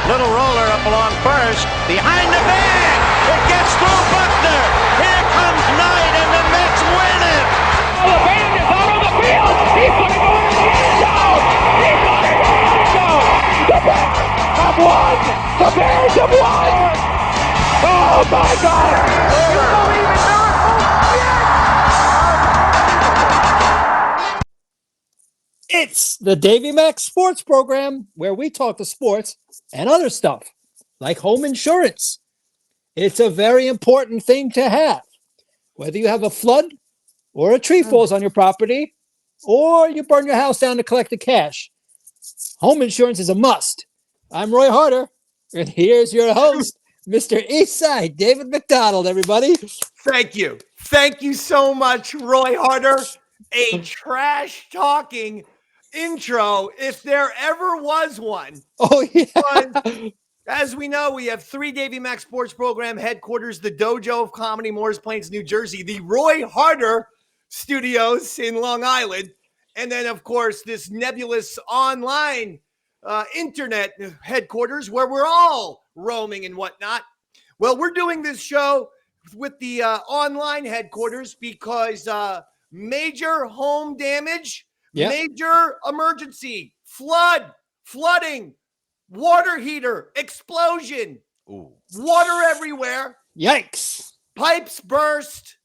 Little roller up along first. Behind the bag. It gets through Buckner. Here comes Knight, and the Mets win it. Oh, the band is out on the field. He's going to go in the end zone. He's going to go in the end zone. The Bears have won. The Bears have won. Oh, my God. You believe in miracles? Yes. It's the Davey Mac Sports Program, where we talk to sports and other stuff, like home insurance. It's a very important thing to have. Whether you have a flood or a tree falls on your property or you burn your house down to collect the cash, home insurance is a must. I'm Roy Harder, and here's your host, Mr. Eastside, David McDonald, everybody. Thank you. Thank you so much, Roy Harder. A trash-talking intro, if there ever was one. Oh, yeah. But as we know, we have 3 Davey Mac Sports Program headquarters, the Dojo of Comedy, Morris Plains, New Jersey, the Roy Harder Studios in Long Island, and then, of course, this nebulous online internet headquarters where we're all roaming and whatnot. Well, we're doing this show with the online headquarters because major home damage, major emergency, flooding, water heater, explosion, water everywhere. Yikes. Pipes burst,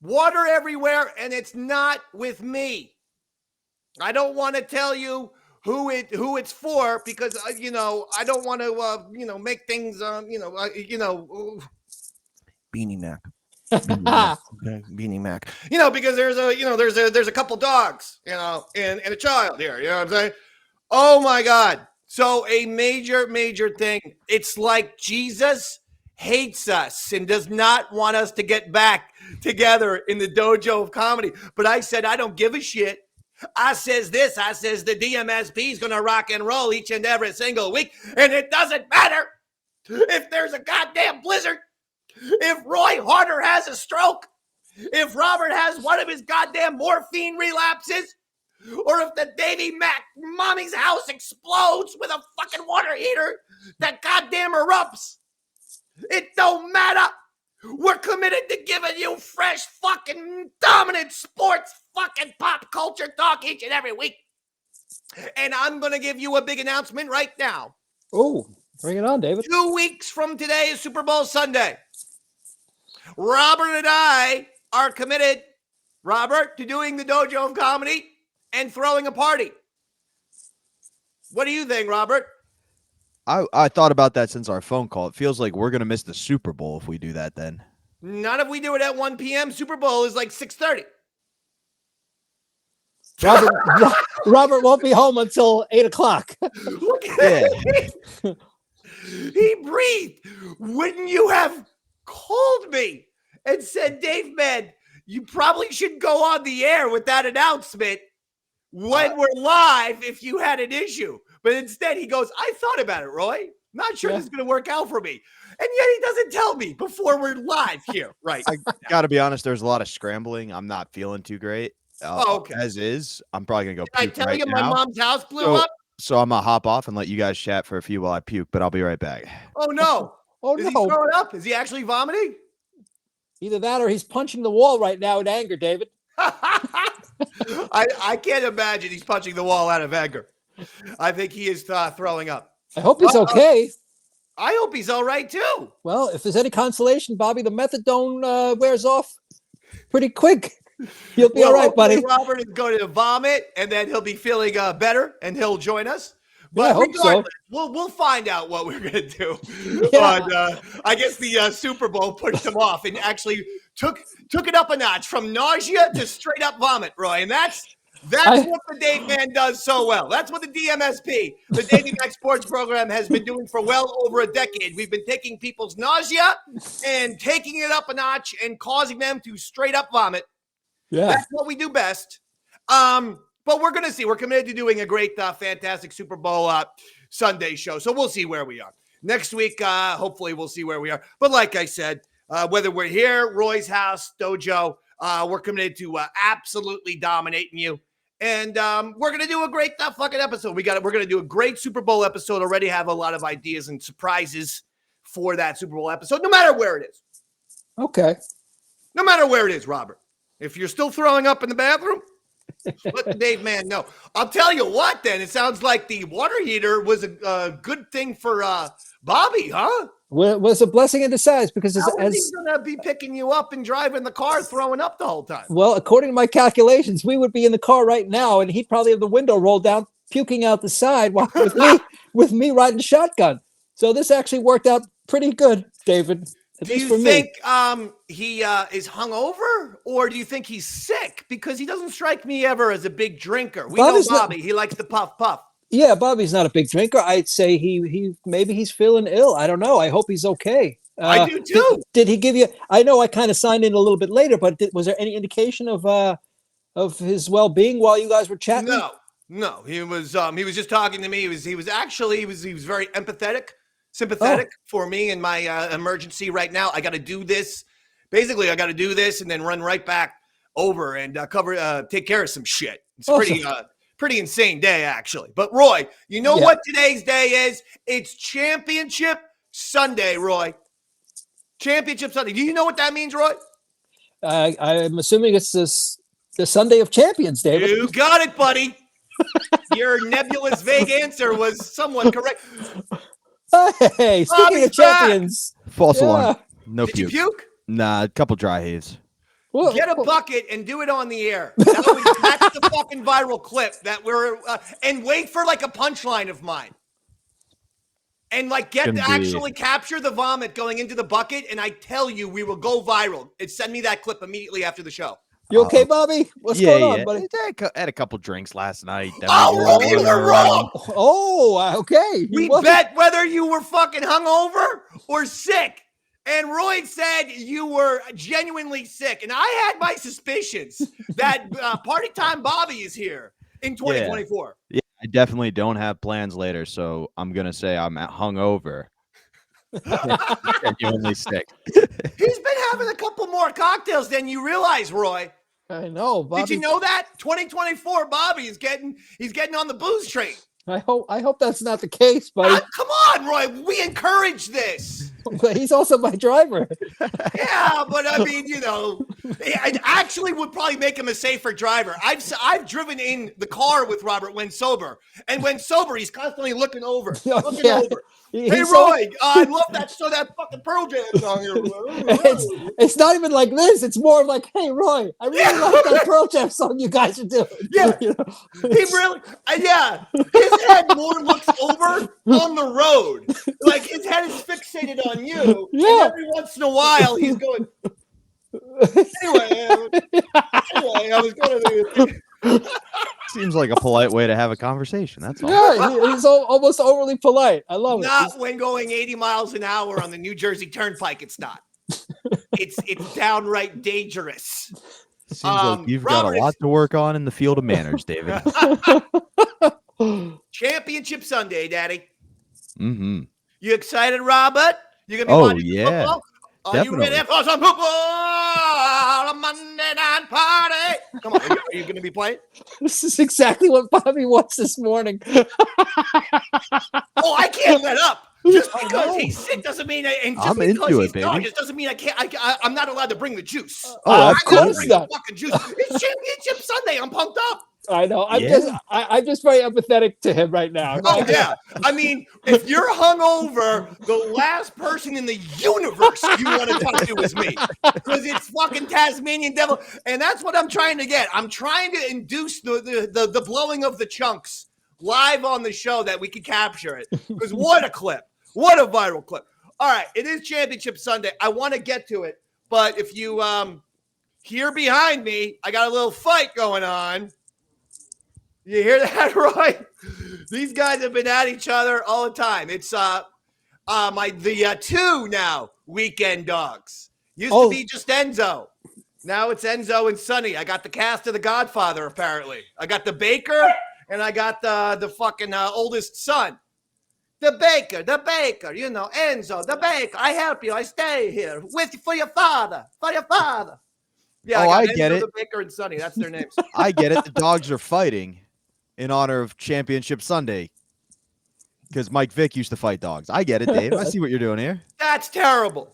water everywhere, and it's not with me. I don't want to tell you who it's for because, I don't want to, make things, Beanie Mac. Beanie Mac. Because there's a couple dogs, and a child here. You know what I'm saying? Oh my God! So a major thing. It's like Jesus hates us and does not want us to get back together in the dojo of comedy. But I said I don't give a shit. I says the DMSP is gonna rock and roll each and every single week, and it doesn't matter if there's a goddamn blizzard. If Roy Harder has a stroke, if Robert has one of his goddamn morphine relapses, or if the Davey Mac mommy's house explodes with a fucking water heater that goddamn erupts, it don't matter. We're committed to giving you fresh fucking dominant sports fucking pop culture talk each and every week. And I'm going to give you a big announcement right now. Oh, bring it on, David. 2 weeks from today is Super Bowl Sunday. Robert and I are committed, Robert, to doing the Dojo of Comedy and throwing a party. What do you think, Robert? I thought about that since our phone call. It feels like we're going to miss the Super Bowl if we do that then. Not if we do it at 1 p.m. Super Bowl is like 6:30. Robert won't be home until 8 o'clock. Look at him. He breathed. Wouldn't you have called me and said, Dave, man, you probably should go on the air with that announcement when we're live if you had an issue. But instead he goes, I thought about it, Roy. Not sure this is going to work out for me. And yet he doesn't tell me before we're live here. Right. I got to be honest. There's a lot of scrambling. I'm not feeling too great. Okay. As is. I'm probably going to go Did puke I tell right you now. my mom's house blew up? So I'm going to hop off and let you guys chat for a few while I puke, but I'll be right back. Oh, no. Oh, Is no. he throwing up? Is he actually vomiting? Either that or he's punching the wall right now in anger, David. I can't imagine he's punching the wall out of anger. I think he is throwing up. I hope he's okay. I hope he's all right, too. Well, if there's any consolation, Bobby, the methadone wears off pretty quick. You'll be all right, buddy. Robert is going to vomit, and then he'll be feeling better, and he'll join us. But I hope so. We'll find out what we're going to do. Yeah. But I guess the Super Bowl pushed him off and actually took it up a notch from nausea to straight up vomit, Roy. And that's what the Dave Man does so well. That's what the DMSP, the Davey Mac Sports Program, has been doing for well over a decade. We've been taking people's nausea and taking it up a notch and causing them to straight up vomit. Yeah. That's what we do best. But we're going to see. We're committed to doing a great, fantastic Super Bowl Sunday show. So we'll see where we are. Next week, hopefully we'll see where we are. But like I said, whether we're here, Roy's house, dojo, we're committed to absolutely dominating you And we're gonna do a great fucking episode. We're gonna do a great Super Bowl episode. Already have a lot of ideas and surprises for that Super Bowl episode, no matter where it is. Okay. No matter where it is, Robert. If you're still throwing up in the bathroom, let the Dave man know. I'll tell you what, then. It sounds like the water heater was a good thing for Bobby, huh? Was a blessing in disguise because How is he going to be picking you up and driving the car, throwing up the whole time? Well, according to my calculations, we would be in the car right now, and he'd probably have the window rolled down, puking out the side while with me riding shotgun. So this actually worked out pretty good, David. Do you think he is hungover, or do you think he's sick? Because he doesn't strike me ever as a big drinker. We know Bobby; he likes to puff. Yeah, Bobby's not a big drinker. I'd say he maybe he's feeling ill. I don't know. I hope he's okay. I do too. Did he give you? I know I kind of signed in a little bit later, but was there any indication of his well-being while you guys were chatting? No. He was just talking to me. He was very empathetic, sympathetic for me in my emergency right now. I got to do this. Basically, I got to do this and then run right back over and take care of some shit. It's pretty insane day, actually. But, Roy, you know what today's day is? It's Championship Sunday, Roy. Championship Sunday. Do you know what that means, Roy? I'm assuming it's the Sunday of Champions, David. You got it, buddy. Your nebulous, vague answer was somewhat correct. Hey, speaking of champions. False alarm. No Did puke. you puke? Nah, a couple dry heaves. Get a bucket and do it on the air. That's the fucking viral clip that we're and wait for like a punchline of mine. And like actually capture the vomit going into the bucket, and I tell you, we will go viral. And send me that clip immediately after the show. You okay, Bobby? What's going on, buddy? I had a couple drinks last night. You were wrong. Oh, okay. We bet whether you were fucking hungover or sick. And Roy said you were genuinely sick. And I had my suspicions that Party Time Bobby is here in 2024. Yeah, I definitely don't have plans later, so I'm going to say I'm hungover. Genuinely sick. He's been having a couple more cocktails than you realize, Roy. I know, Bobby. Did you know that? 2024 Bobby is he's getting on the booze train. I hope that's not the case, buddy. Come on, Roy. We encourage this. But he's also my driver. Yeah, but I mean, it actually would probably make him a safer driver. I've driven in the car with Robert when sober, and when sober, he's constantly looking over. Over. Hey, Roy, I love that fucking Pearl Jam song here. It's not even like this. It's more like, hey, Roy, I really like that Pearl Jam song you guys are doing. Yeah, he really, his head more looks over on the road. Like his head is fixated on you. Yeah. And every once in a while, he's going. Anyway, I was going to. Seems like a polite way to have a conversation. That's all. Yeah, he's almost overly polite. I love it. Not when going 80 miles an hour on the New Jersey Turnpike. It's not. It's downright dangerous. Seems like you've got a lot to work on in the field of manners, David. Championship Sunday, Daddy. Mm-hmm. You excited, Robert? You gonna be football? Are Definitely. you ready for some football? A Monday night party. Come on, are you gonna be playing? This is exactly what Bobby wants this morning. Oh, I can't let up. Just because he's sick doesn't mean, and just I'm because into he's it, baby. nauseous doesn't mean I can't. I'm not allowed to bring the juice. Of course not. Fucking juice. It's Championship Sunday. I'm pumped up. I know. I'm just very empathetic to him right now. Oh yeah. I mean, if you're hungover, the last person in the universe you want to talk to is me, because it's fucking Tasmanian devil, and that's what I'm trying to get. I'm trying to induce the blowing of the chunks live on the show that we can capture it. Because what a clip! What a viral clip! All right, it is Championship Sunday. I want to get to it, but if you hear behind me, I got a little fight going on. You hear that, Roy? These guys have been at each other all the time. It's the two now weekend dogs. Used to be just Enzo. Now it's Enzo and Sonny. I got the cast of The Godfather, apparently. I got the baker, and I got the fucking oldest son. The baker, Enzo, the baker. I help you. I stay here for your father. Yeah, I got get Enzo, it. the Baker, and Sonny. That's their names. I get it. The dogs are fighting in honor of Championship Sunday because Mike Vick used to fight dogs. I get it, Dave. I see what you're doing here. That's terrible.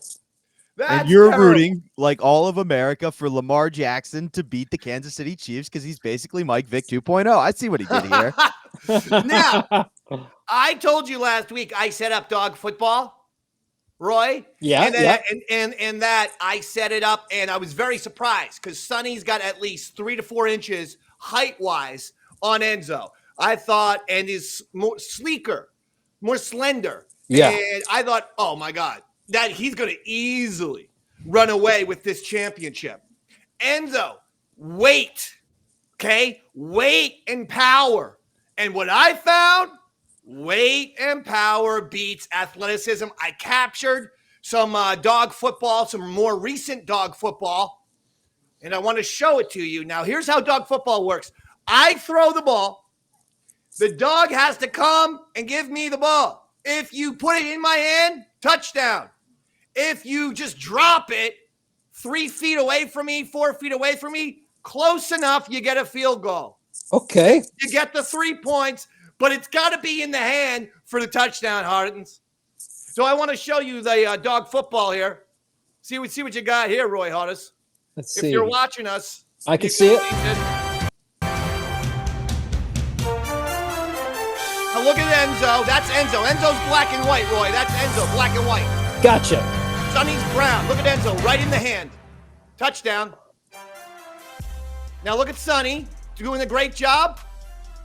And you're rooting, like all of America, for Lamar Jackson to beat the Kansas City Chiefs because he's basically Mike Vick 2.0. I see what he did here. Now, I told you last week I set up dog football. Roy, and that I set it up, and I was very surprised because Sonny's got at least 3 to 4 inches height-wise on Enzo. I thought, and is more sleeker, more slender. Yeah, and I thought, oh my God, that he's going to easily run away with this championship. Enzo, weight, okay, weight and power, and what I found. Weight and power beats athleticism. I captured some dog football, some more recent dog football, and I want to show it to you. Now, here's how dog football works. I throw the ball. The dog has to come and give me the ball. If you put it in my hand, touchdown. If you just drop it 3 feet away from me, 4 feet away from me, close enough, you get a field goal. Okay. You get the 3 points. But it's got to be in the hand for the touchdown, Hardens. So I want to show you the dog football here. See what you got here, Roy Hardis. Let's see. If you're watching us, I can see it. Now look at Enzo. That's Enzo. Enzo's black and white, Roy. That's Enzo, black and white. Gotcha. Sonny's brown. Look at Enzo, right in the hand. Touchdown. Now look at Sonny, doing a great job.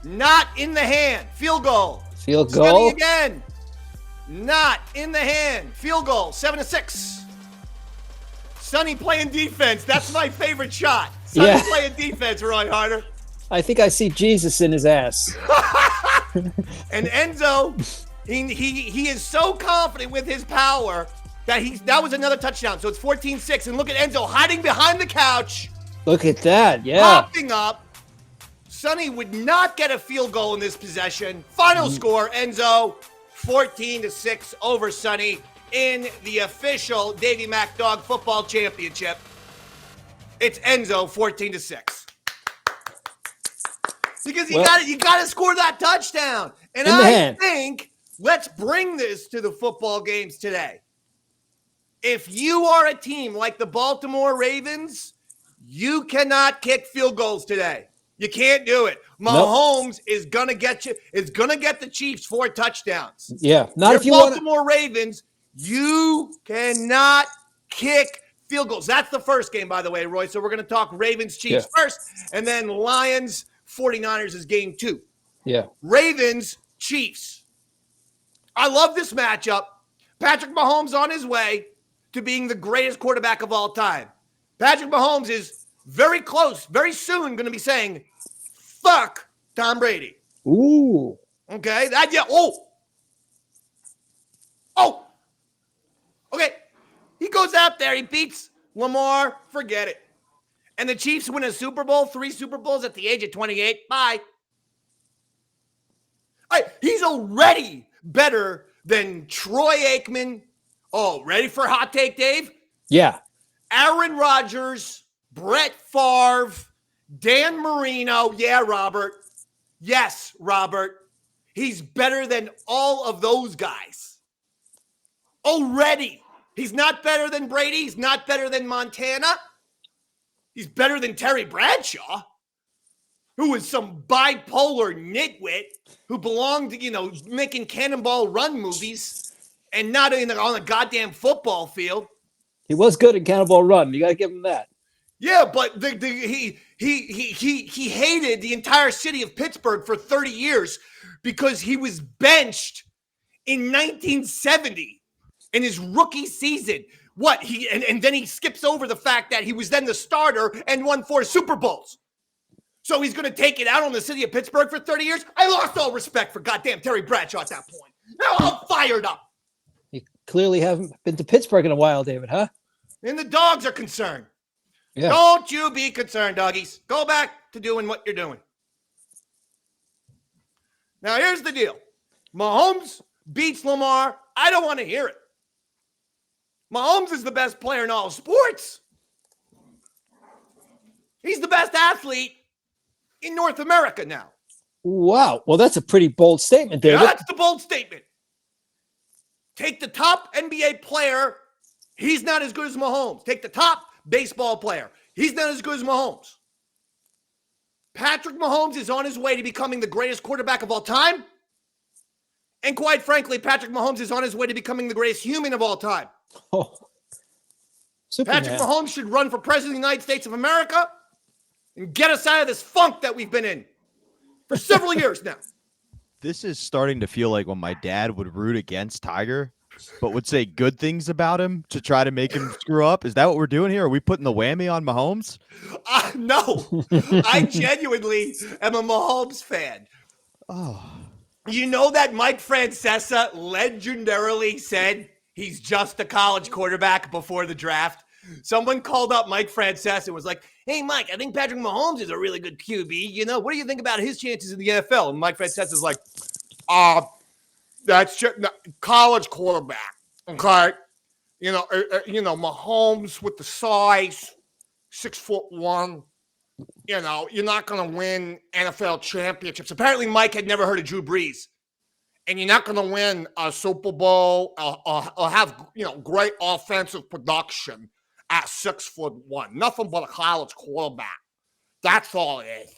Not in the hand. Field goal. Field Sonny goal. again. Not in the hand. Field goal. 7-6. Sonny playing defense. That's my favorite shot. Sonny playing defense, Roy Harder. I think I see Jesus in his ass. And Enzo, he is so confident with his power that was another touchdown. So it's 14-6. And look at Enzo hiding behind the couch. Look at that. Yeah. Popping up. Sonny would not get a field goal in this possession. Final score, Enzo, 14-6 over Sonny in the official Davey Mac Dog Football Championship. It's Enzo, 14-6. Because you got to score that touchdown. And I think let's bring this to the football games today. If you are a team like the Baltimore Ravens, you cannot kick field goals today. You can't do it. Mahomes is gonna get you. Is gonna get the Chiefs 4 touchdowns. Yeah, not if you Baltimore Ravens. You cannot kick field goals. That's the first game, by the way, Roy. So we're gonna talk Ravens Chiefs first, and then Lions 49ers is game 2. Yeah. Ravens Chiefs. I love this matchup. Patrick Mahomes on his way to being the greatest quarterback of all time. Patrick Mahomes is very close, very soon going to be saying, fuck Tom Brady. Ooh. Okay. Okay. He goes out there. He beats Lamar. Forget it. And the Chiefs win a Super Bowl, 3 Super Bowls at the age of 28. Bye. He's already better than Troy Aikman. Oh, ready for a hot take, Dave? Yeah. Aaron Rodgers, Brett Favre, Dan Marino. Yeah, Robert. Yes, Robert. He's better than all of those guys. Already. He's not better than Brady. He's not better than Montana. He's better than Terry Bradshaw, who was some bipolar nitwit who belonged to, making Cannonball Run movies and not on a goddamn football field. He was good in Cannonball Run. You got to give him that. Yeah, but he hated the entire city of Pittsburgh for 30 years because he was benched in 1970 in his rookie season. And then he skips over the fact that he was then the starter and won 4 Super Bowls. So he's going to take it out on the city of Pittsburgh for 30 years? I lost all respect for goddamn Terry Bradshaw at that point. Now I'm fired up. You clearly haven't been to Pittsburgh in a while, David, huh? And the dogs are concerned. Yeah. Don't you be concerned, doggies. Go back to doing what you're doing. Now, here's the deal. Mahomes beats Lamar. I don't want to hear it. Mahomes is the best player in all of sports. He's the best athlete in North America now. Wow. Well, that's a pretty bold statement, David. Yeah, that's the bold statement. Take the top NBA player. He's not as good as Mahomes. Take the top baseball player. He's not as good as Mahomes. Patrick Mahomes is on his way to becoming the greatest quarterback of all time. And quite frankly, Patrick Mahomes is on his way to becoming the greatest human of all time. Oh, Superman. Patrick Mahomes should run for president of the United States of America and get us out of this funk that we've been in for several years now. This is starting to feel like when my dad would root against Tiger, but would say good things about him to try to make him screw up. Is that what we're doing here? Are we putting the whammy on Mahomes? No. I genuinely am a Mahomes fan. Oh. You know that Mike Francesa legendarily said he's just a college quarterback before the draft? Someone called up Mike Francesa and was like, hey, Mike, I think Patrick Mahomes is a really good QB. You know, what do you think about his chances in the NFL? And Mike Francesa is like, that's just college quarterback. Okay. Mahomes with the size, 6'1". You're not going to win NFL championships. Apparently, Mike had never heard of Drew Brees. And you're not going to win a Super Bowl or have, great offensive production at 6'1". Nothing but a college quarterback. That's all it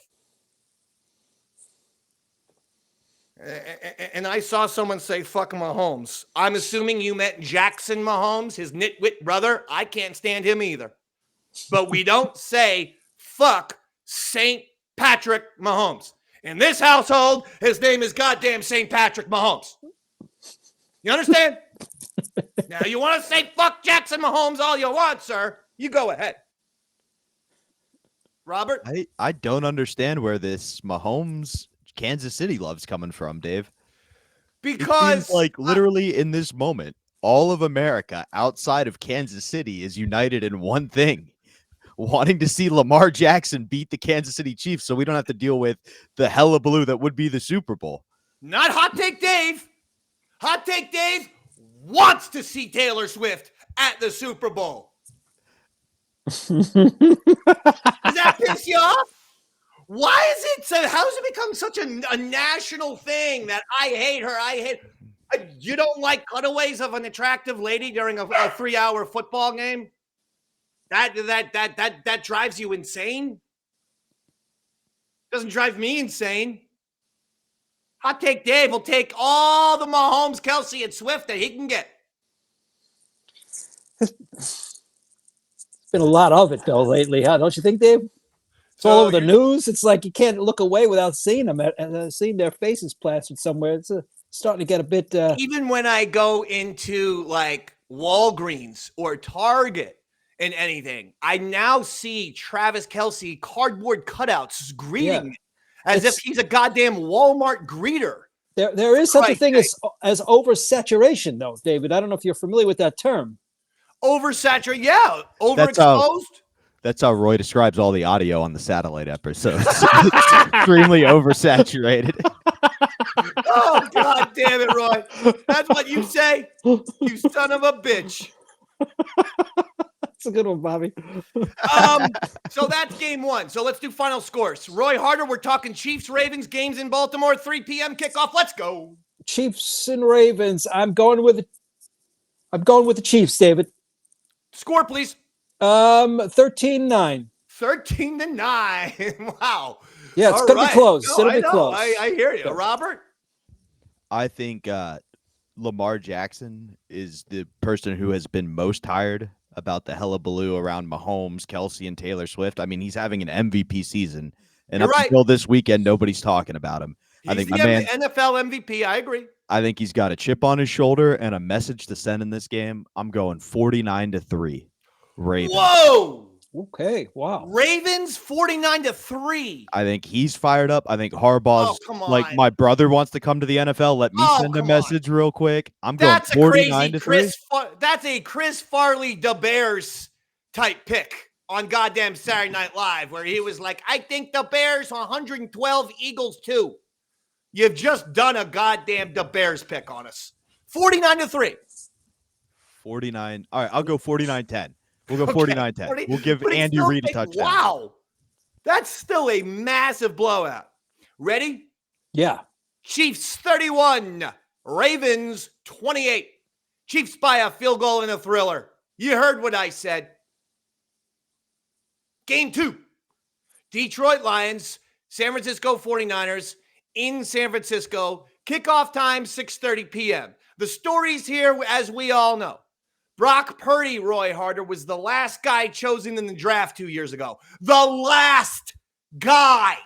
is. And I saw someone say, fuck Mahomes. I'm assuming you meant Jackson Mahomes, his nitwit brother. I can't stand him either. But we don't say fuck St. Patrick Mahomes. In this household, his name is goddamn St. Patrick Mahomes. You understand? Now, you want to say fuck Jackson Mahomes all you want, sir. You go ahead. Robert? I don't understand where this Mahomes Kansas City love's coming from, Dave. Because it seems like literally in this moment, all of America outside of Kansas City is united in one thing. Wanting to see Lamar Jackson beat the Kansas City Chiefs so we don't have to deal with the hullabaloo that would be the Super Bowl. Not Hot Take Dave. Hot Take Dave wants to see Taylor Swift at the Super Bowl. Does that piss you off? Why is it so? How has it become such a national thing that I hate her? You don't like cutaways of an attractive lady during a 3-hour football game? That drives you insane? Doesn't drive me insane. Hot Take Dave will take all the Mahomes, Kelsey, and Swift that he can get. It's been a lot of it, though, lately, huh? Don't you think, Dave? It's all over the news. It's like you can't look away without seeing them and seeing their faces plastered somewhere. It's starting to get a bit... Even when I go into, like, Walgreens or Target, in anything, I now see Travis Kelce cardboard cutouts greeting me as if he's a goddamn Walmart greeter. There is such a thing as oversaturation, though, David. I don't know if you're familiar with that term. Oversaturation, yeah. Overexposed. That's how Roy describes all the audio on the satellite episodes. It's extremely oversaturated. Oh, God damn it, Roy. That's what you say? You son of a bitch. That's a good one, Bobby. So that's game one. So let's do final scores. Roy Harder, we're talking Chiefs, Ravens, games in Baltimore, 3 p.m. kickoff. Let's go. Chiefs and Ravens. I'm going with the Chiefs, David. Score, please. 13-9. 13-9. Wow. Yeah, it's going to be close. No, It'll be close. I hear you. Robert? I think Lamar Jackson is the person who has been most tired about the hullabaloo around Mahomes, Kelsey, and Taylor Swift. I mean, he's having an MVP season, and until this weekend, nobody's talking about him. I think the NFL MVP. I agree. I think he's got a chip on his shoulder and a message to send in this game. I'm going 49-3. Ravens. Whoa. Okay. Wow. Ravens 49-3. I think he's fired up. I think Harbaugh's like, my brother wants to come to the NFL. Let me send a message real quick. I'm going 49-3. That's a Chris Farley the Bears type pick on goddamn Saturday Night Live, where he was like, I think the Bears 112, Eagles 2. You've just done a goddamn the Bears pick on us. 49-3. 49. All right, I'll go 49-10. We'll go 49-10. We'll give Andy Reid a touchdown. Wow. That's still a massive blowout. Ready? Yeah. Chiefs 31, Ravens 28. Chiefs by a field goal in a thriller. You heard what I said. Game 2. Detroit Lions, San Francisco 49ers in San Francisco. Kickoff time, 6:30 p.m. The stories here, as we all know. Brock Purdy, Roy Harder, was the last guy chosen in the draft 2 years ago. The last guy.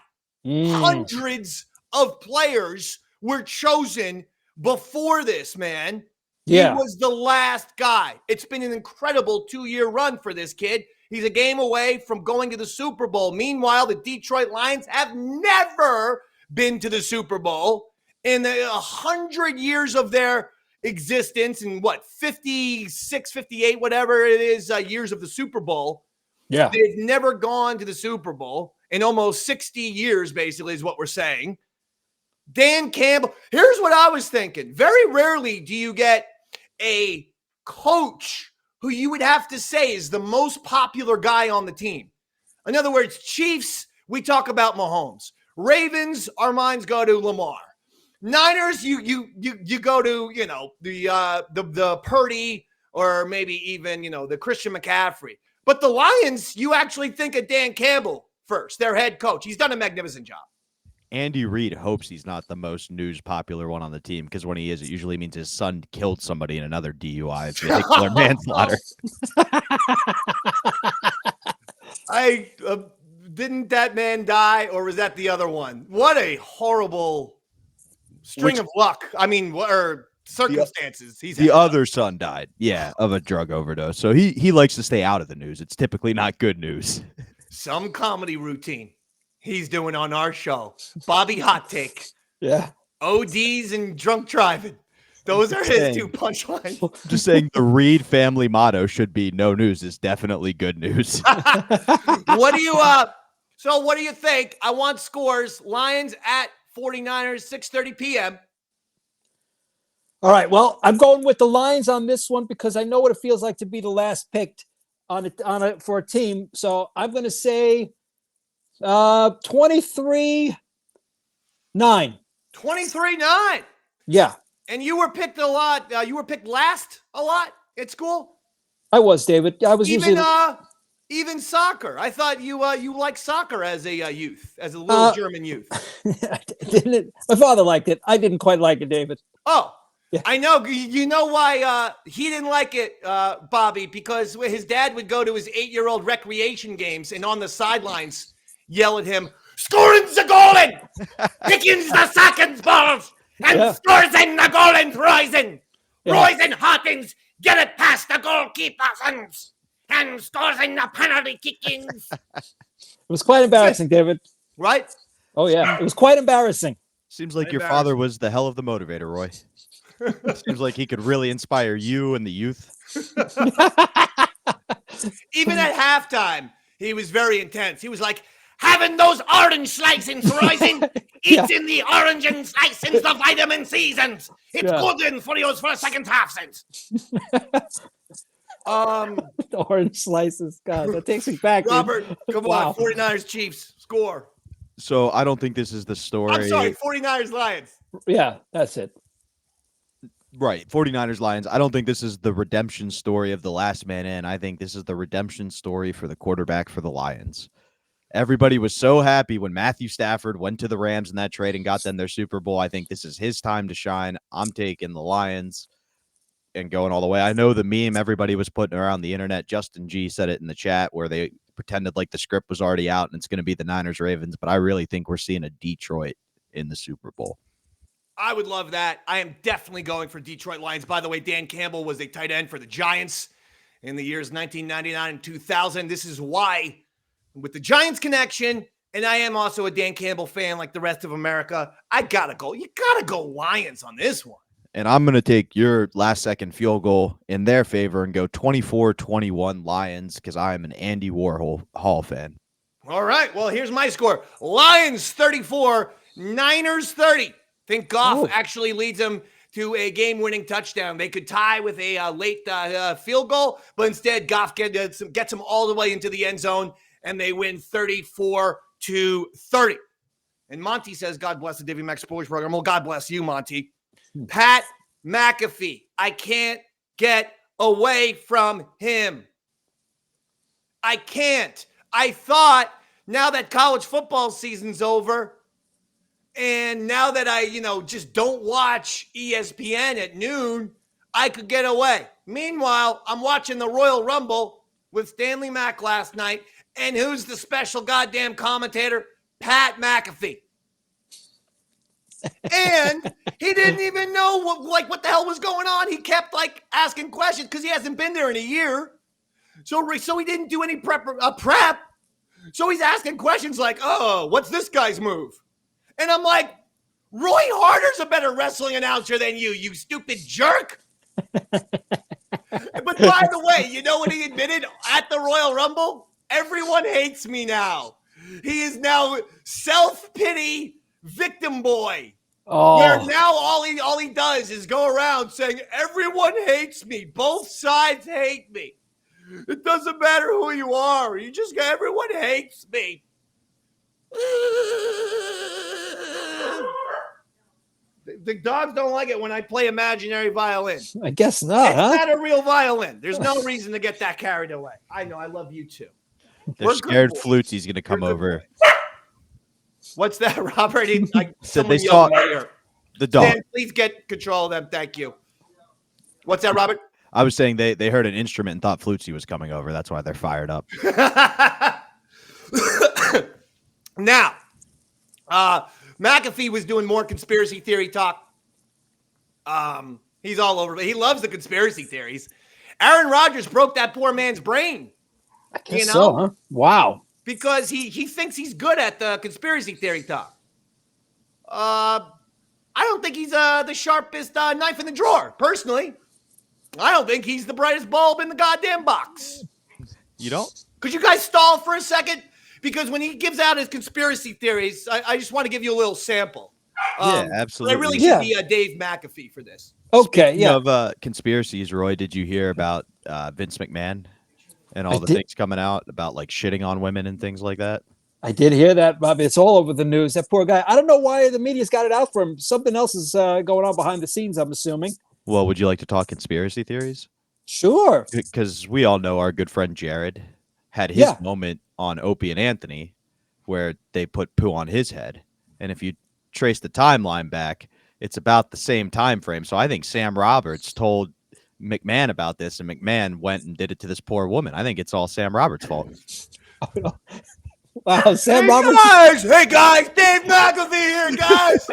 Hundreds of players were chosen before this, man. Yeah. He was the last guy. It's been an incredible 2-year run for this kid. He's a game away from going to the Super Bowl. Meanwhile, the Detroit Lions have never been to the Super Bowl in 100 years of their existence, in 56, 58, whatever it is, years of the Super Bowl. Yeah. They've never gone to the Super Bowl in almost 60 years, basically, is what we're saying. Dan Campbell. Here's what I was thinking. Very rarely do you get a coach who you would have to say is the most popular guy on the team. In other words, Chiefs, we talk about Mahomes. Ravens, our minds go to Lamar. Niners, you go to, the Purdy, or maybe even, the Christian McCaffrey. But the Lions, you actually think of Dan Campbell first, their head coach. He's done a magnificent job. Andy Reid hopes he's not the most news popular one on the team, because when he is, it usually means his son killed somebody in another DUI, vehicular manslaughter. Didn't that man die, or was that the other one? What a horrible string of luck. Or circumstances. The other son died, of a drug overdose. So he likes to stay out of the news. It's typically not good news. Some comedy routine he's doing on our show. Bobby Hot Take. Yeah. ODs and drunk driving. Those are his two punchlines. Just saying, the Reed family motto should be "No news is definitely good news." What do you think? I want scores. Lions at 49ers, 6:30 p.m. All right. Well, I'm going with the Lions on this one because I know what it feels like to be the last picked for a team. So I'm going to say 23-9. 23-9. Yeah. And you were picked a lot. You were picked last a lot at school? I was, David. I was even soccer. I thought you liked soccer as a youth, as a little German youth. My father liked it. I didn't quite like it, David. Oh, yeah. I know. You know why he didn't like it, Bobby? Because his dad would go to his 8-year-old recreation games and on the sidelines yell at him, "Scoring the goalen! Pickings the seconds balls! And scores in the goal and Roysen! Roysen Hawkins, get it past the goalkeeper and scores in the penalty kickings!" It was quite embarrassing, David. Right? Oh, yeah. It was quite embarrassing. Seems like your father was the hell of the motivator, Roy. Seems like he could really inspire you and the youth. Even at halftime, he was very intense. He was like, "Having those orange slices, Roysen. Eating the orange and slices, the vitamin seasons. It's good in for you for a second half since." The orange slices. God, that takes me back. Robert, come on. 49ers Chiefs. Score. So I don't think this is the story. I'm sorry, 49ers Lions. Yeah, that's it. Right, 49ers Lions. I don't think this is the redemption story of the last man in. I think this is the redemption story for the quarterback for the Lions. Everybody was so happy when Matthew Stafford went to the Rams in that trade and got them their Super Bowl. I think this is his time to shine. I'm taking the Lions and going all the way. I know the meme everybody was putting around the internet. Justin G said it in the chat where they pretended like the script was already out and it's going to be the Niners Ravens. But I really think we're seeing a Detroit in the Super Bowl. I would love that. I am definitely going for Detroit Lions. By the way, Dan Campbell was a tight end for the Giants in the years 1999 and 2000. This is why, with the Giants connection, and I am also a Dan Campbell fan like the rest of America, I gotta go. You gotta go Lions on this one. And I'm going to take your last-second field goal in their favor and go 24-21 Lions because I am an Andy Warhol Hall fan. All right. Well, here's my score. Lions 34, Niners 30. Think Goff actually leads them to a game-winning touchdown. They could tie with a late field goal, but instead Goff gets them all the way into the end zone, and they win 34-20. to 30. And Monty says, God bless the Davey Mac Sports Program. Well, God bless you, Monty. Pat McAfee. I can't get away from him. I can't. I thought now that college football season's over, and now that I, just don't watch ESPN at noon, I could get away. Meanwhile, I'm watching the Royal Rumble with Stanley Mack last night, and who's the special goddamn commentator? Pat McAfee. And he didn't even know what the hell was going on. He kept asking questions because he hasn't been there in a year. So he didn't do any prep. So he's asking questions like, oh, what's this guy's move? And I'm like, Roy Harder's a better wrestling announcer than you stupid jerk. But by the way, you know what he admitted at the Royal Rumble? Everyone hates me now. He is now self-pity victim boy. Oh. Where now all he does is go around saying, everyone hates me. Both sides hate me. It doesn't matter who you are. Everyone hates me. The dogs don't like it when I play imaginary violin. I guess not, It's not a real violin. There's no reason to get that carried away. I know. I love you too. They're scared Flutzy's going to come over. What's that, Robert? They saw the dog. Dan, please get control of them. Thank you. What's that, Robert? I was saying they heard an instrument and thought Flutzy was coming over. That's why they're fired up. Now, McAfee was doing more conspiracy theory talk. He's all over. He loves the conspiracy theories. Aaron Rodgers broke that poor man's brain. I guess so, huh? Wow. Because he thinks he's good at the conspiracy theory talk. I don't think he's the sharpest knife in the drawer, personally. I don't think he's the brightest bulb in the goddamn box. You don't? Could you guys stall for a second? Because when he gives out his conspiracy theories, I just want to give you a little sample. Yeah, absolutely. I really should be Dave MacAfee for this. Okay, Speaking of conspiracies, Roy, did you hear about Vince McMahon and all the things coming out about shitting on women and things like that? I did hear that, Bob. It's all over the news. That poor guy. I don't know why the media's got it out for him. Something else is going on behind the scenes, I'm assuming. Well, would you like to talk conspiracy theories? Sure. Because we all know our good friend Jared had his moment on Opie and Anthony where they put poo on his head. And if you trace the timeline back, it's about the same time frame. So I think Sam Roberts told McMahon about this, and McMahon went and did it to this poor woman. I think it's all Sam Roberts' fault. Wow, Sam Roberts. Hey guys, Dave MacAfee here, guys.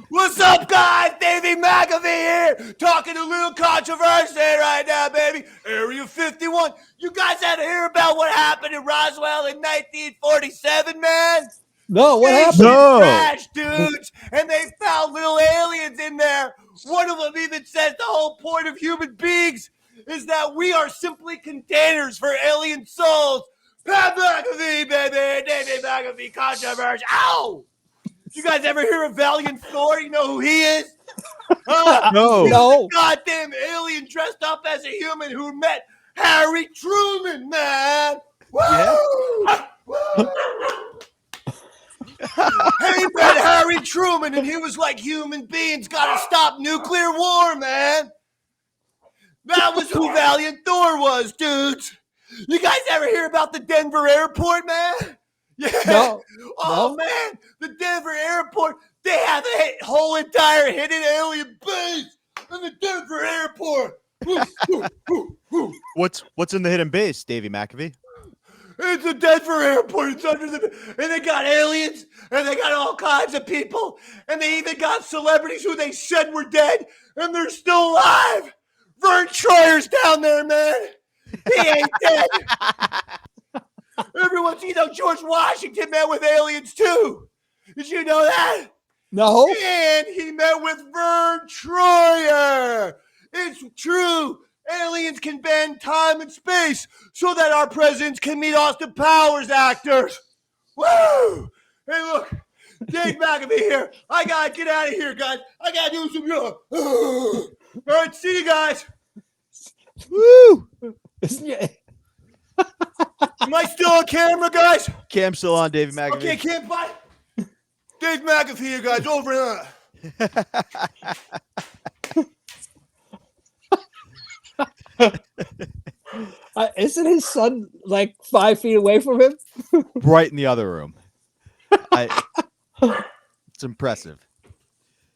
What's up, guys? Davey MacAfee here, talking a little controversy right now, baby. Area 51. You guys had to hear about what happened in Roswell in 1947, man? No, what happened? No. Trash dudes, and they found little aliens in there. One of them even says the whole point of human beings is that we are simply containers for alien souls. Pat McAfee, baby, Davey MacAfee controversy. Ow! You guys ever hear of Valiant Thor? You know who he is? No. He's a goddamn alien dressed up as a human who met Harry Truman, man. Woo! Yeah. Woo! He met Harry Truman, and he was like, human beings gotta stop nuclear war, man. That was who Valiant Thor was, dudes. You guys ever hear about the Denver airport, man? Yeah. No. Oh, man. The Denver airport, they have a whole entire hidden alien base in the Denver airport. What's in the hidden base, Davey MacAfee? It's the Denver airport. It's under and they got aliens, and they got all kinds of people, and they even got celebrities who they said were dead, and they're still alive. Vern Troyer's down there, man. He ain't dead. Everyone's, George Washington met with aliens too. Did you know that? No. And he met with Vern Troyer. It's true. Aliens can bend time and space so that our presidents can meet Austin Powers actors. Woo! Hey, look. Dave MacAfee here. I got to get out of here, guys. I got to do some yoga. All right, see you guys. Woo! Am I still on camera, guys? Cam's still on, Davey MacAfee. Okay, Cam, bye. Dave McAfee here, guys. Over and Isn't his son like 5 feet away from him? Right in the other room. It's impressive.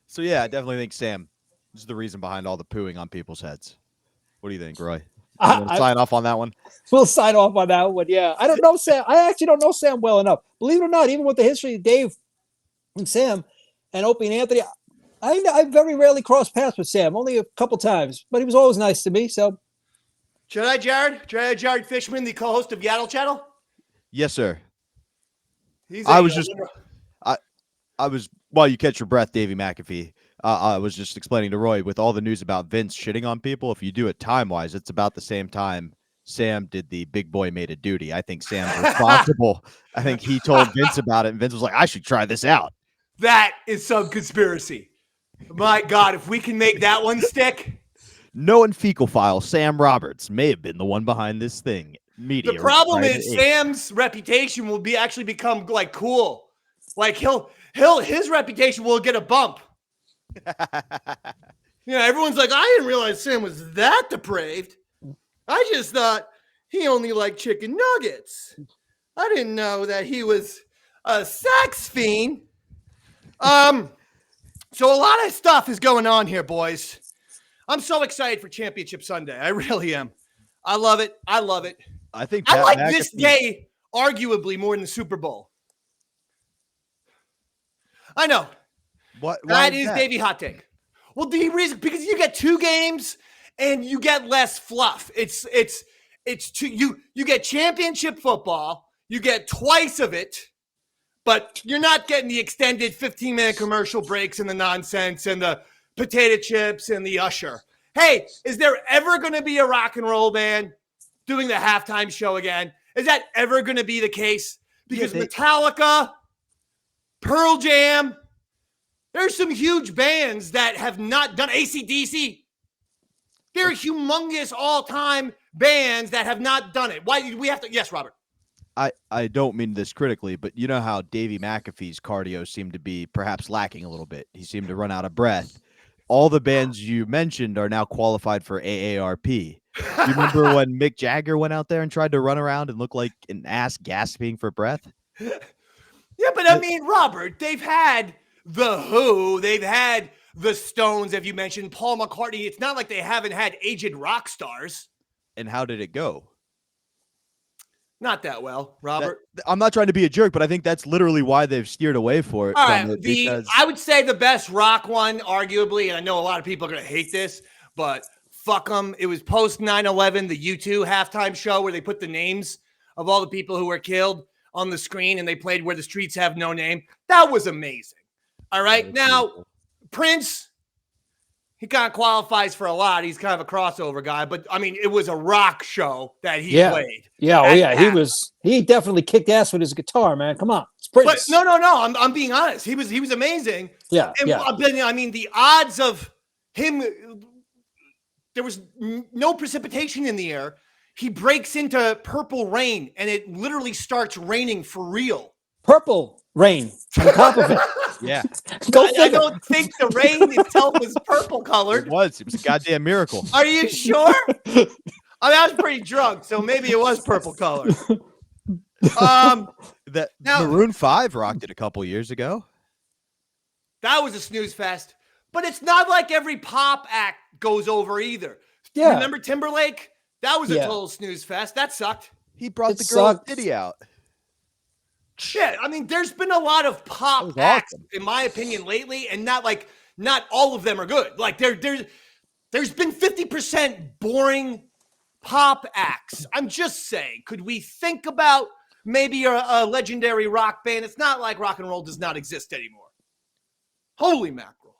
So, yeah, I definitely think Sam is the reason behind all the pooing on people's heads. What do you think, Roy? Sign off on that one? We'll sign off on that one. Yeah. I don't know Sam. I actually don't know Sam well enough. Believe it or not, even with the history of Dave and Sam and Opie and Anthony, I very rarely crossed paths with Sam, only a couple times, but he was always nice to me. So, should I, Jared? Jared Fishman, the co-host of Yaddle Channel? Yes, sir. I was while you catch your breath, Davey MacAfee, I was just explaining to Roy, with all the news about Vince shitting on people, if you do it time-wise, it's about the same time Sam did the big boy made a duty. I think Sam's responsible. I think he told Vince about it, and Vince was like, I should try this out. That is some conspiracy. My God, if we can make that one stick. Knowing fecal file, Sam Roberts may have been the one behind this thing. Media. The problem is Sam's reputation will actually become like cool. Like his reputation will get a bump. Everyone's like, I didn't realize Sam was that depraved. I just thought he only liked chicken nuggets. I didn't know that he was a sex fiend. So a lot of stuff is going on here, boys. I'm so excited for Championship Sunday. I really am. I love it. I think I like this day arguably more than the Super Bowl. I know. What? That is Davey hot take. Well, the reason, because you get 2 games and you get less fluff. It's you get championship football. You get twice of it, but you're not getting the extended 15-minute commercial breaks and the nonsense and the potato chips and the usher. Hey, is there ever going to be a rock and roll band doing the halftime show again? Is that ever going to be the case? Because Metallica, Pearl Jam, there's some huge bands that have not done AC/DC. They're humongous all-time bands that have not done it. Why do we have to? Yes, Robert. I don't mean this critically, but you know how Davey MacAfee's cardio seemed to be perhaps lacking a little bit. He seemed to run out of breath. All the bands you mentioned are now qualified for AARP. You remember when Mick Jagger went out there and tried to run around and look like an ass gasping for breath? Yeah, but I mean, Robert, they've had The Who, they've had the Stones, if you mentioned Paul McCartney. It's not like they haven't had aged rock stars. And how did it go? Not that well, Robert. I'm not trying to be a jerk, but I think that's literally why they've steered away for it. All right, I would say the best rock one, arguably, and I know a lot of people are going to hate this, but fuck them. It was post 9/11, the U2 halftime show where they put the names of all the people who were killed on the screen and they played Where the Streets Have No Name. That was amazing. All right, now Prince, he kind of qualifies for a lot. He's kind of a crossover guy, but I mean, it was a rock show that he played. Yeah, oh yeah, he definitely kicked ass with his guitar, man. Come on, it's Prince. But no, I'm being honest. He was amazing. Yeah, and I mean, the odds of him, there was no precipitation in the air. He breaks into Purple Rain, and it literally starts raining for real. Purple rain on top of it. Yeah. I don't think the rain itself was purple colored. It was a goddamn miracle. Are you sure? I mean, I was pretty drunk, so maybe it was purple colored. Maroon 5 rocked it a couple years ago. That was a snooze fest. But it's not like every pop act goes over either. Yeah. Remember Timberlake? That was a total snooze fest. That sucked. He brought the girl Diddy out. Shit, I mean, there's been a lot of pop acts, in my opinion, lately, and not all of them are good. Like there's been 50% boring pop acts. I'm just saying, could we think about maybe a legendary rock band? It's not like rock and roll does not exist anymore. Holy mackerel!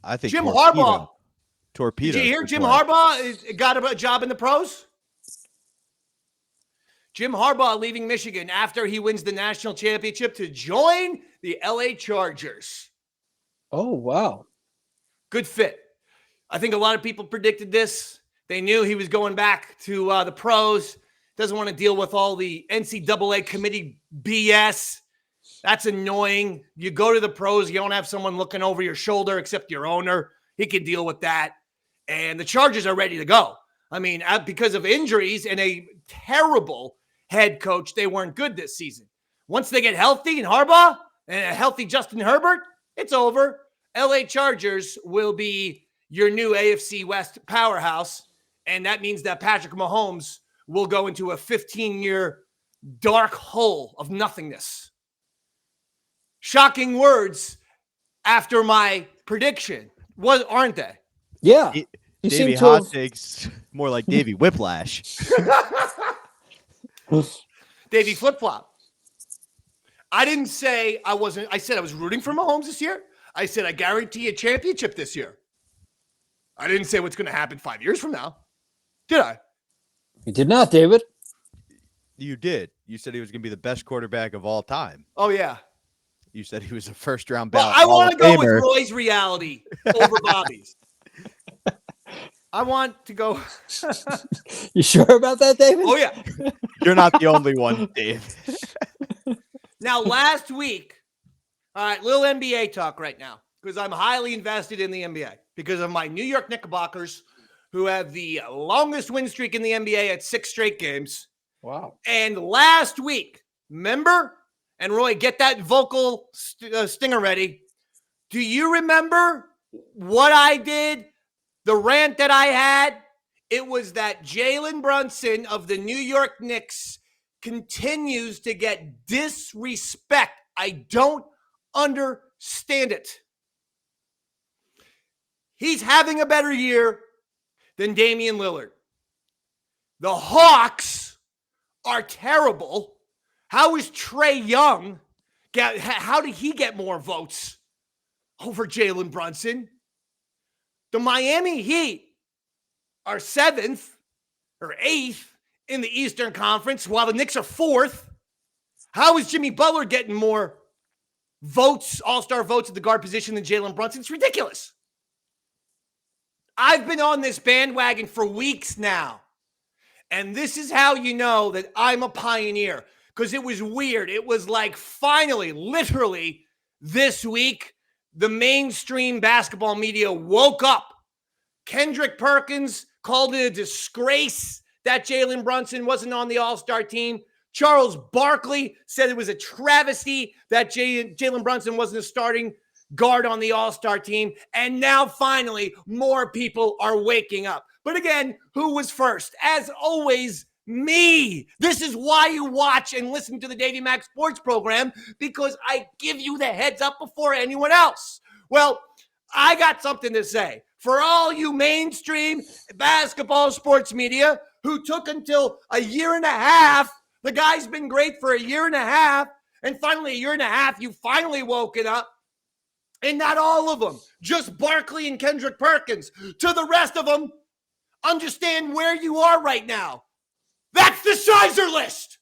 I think Jim Harbaugh. Torpedo. Did you hear Jim Harbaugh got a job in the pros? Jim Harbaugh leaving Michigan after he wins the national championship to join the LA Chargers. Oh, wow. Good fit. I think a lot of people predicted this. They knew he was going back to the pros. Doesn't want to deal with all the NCAA committee BS. That's annoying. You go to the pros, you don't have someone looking over your shoulder except your owner. He can deal with that. And the Chargers are ready to go. I mean, because of injuries and a terrible head coach, they weren't good this season. Once they get healthy and Harbaugh and a healthy Justin Herbert, it's over. LA Chargers will be your new AFC West powerhouse. And that means that Patrick Mahomes will go into a 15-year dark hole of nothingness. Shocking words after my prediction, aren't they? Yeah. You Davey seem to Hot have, Takes, more like Davey Whiplash. Davey Flip-Flop. I didn't say I wasn't. I said I was rooting for Mahomes this year. I said I guarantee a championship this year. I didn't say what's going to happen 5 years from now. Did I? you did not, David. You did. You said he was going to be the best quarterback of all time. Oh, yeah. You said he was a first-round Well, ballot. I want to Hall go of with Famer. Roy's reality over Bobby's. I want to go. You sure about that, David? Oh, yeah. You're not the only one, Dave. Now, last week, all right, little NBA talk right now, because I'm highly invested in the NBA because of my New York Knickerbockers, who have the longest win streak in the NBA at 6 straight games. Wow. And last week, remember? And Roy, get that vocal stinger ready. Do you remember what I did? The rant that I had? It was that Jalen Brunson of the New York Knicks continues to get disrespect. I don't understand it. He's having a better year than Damian Lillard. The Hawks are terrible. How is Trae Young? How did he get more votes over Jalen Brunson? The Miami Heat are 7th or 8th in the Eastern Conference, while the Knicks are 4th. How is Jimmy Butler getting more votes, all-star votes at the guard position than Jalen Brunson? It's ridiculous. I've been on this bandwagon for weeks now. And this is how you know that I'm a pioneer. Because it was weird. It was like finally, literally, this week, the mainstream basketball media woke up. Kendrick Perkins called it a disgrace that Jalen Brunson wasn't on the All-Star team. Charles Barkley said it was a travesty that Jalen Brunson wasn't a starting guard on the All-Star team. And now, finally, more people are waking up. But again, who was first? As always, me. This is why you watch and listen to the Davey Mac Sports Program, because I give you the heads up before anyone else. Well, I got something to say. For all you mainstream basketball sports media who took until a year and a half, the guy's been great for a year and a half, and finally a year and a half, you finally woke it up. And not all of them, just Barkley and Kendrick Perkins. To the rest of them, understand where you are right now. That's the Sizer list.